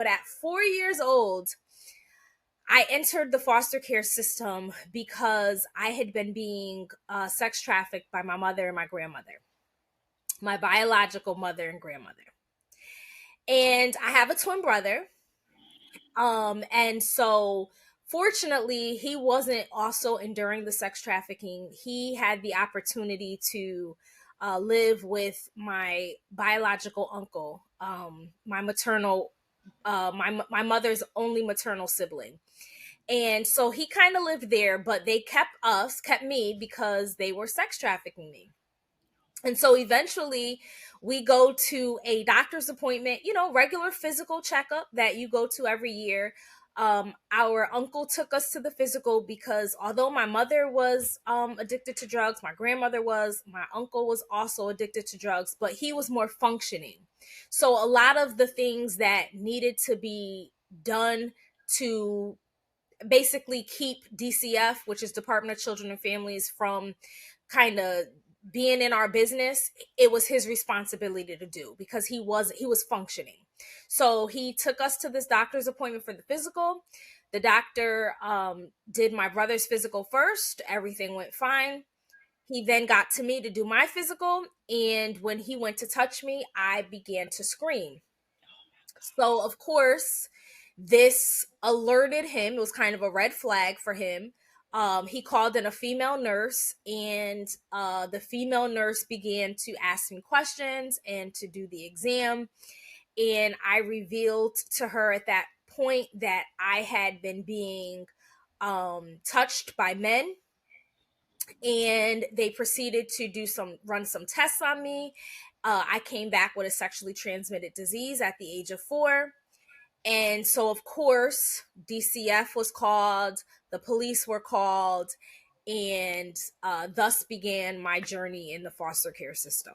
But at 4 years old, I entered the foster care system because I had been being sex trafficked by my mother and my grandmother, my biological mother and grandmother. And I have a twin brother. And so fortunately, he wasn't also enduring the sex trafficking. He had the opportunity to live with my biological uncle, my maternal, my mother's only maternal sibling. And so he kind of lived there, but they kept me because they were sex trafficking me. And so eventually we go to a doctor's appointment, regular physical checkup that you go to every year. Our uncle took us to the physical because although my mother was addicted to drugs, my grandmother was, my uncle was also addicted to drugs, but he was more functioning. So a lot of the things that needed to be done to basically keep DCF, which is Department of Children and Families, from kind of being in our business, it was his responsibility to do because he was functioning. So he took us to this doctor's appointment for the physical. The doctor did my brother's physical first. Everything went fine. He then got to me to do my physical, and when he went to touch me, I began to scream. So, of course, this alerted him. It was kind of a red flag for him. He called in a female nurse, and the female nurse began to ask me questions and to do the exam. And I revealed to her at that point that I had been being touched by men, and they proceeded to run some tests on me. I came back with a sexually transmitted disease at the age of 4. And so, of course, DCF was called, the police were called, and thus began my journey in the foster care system.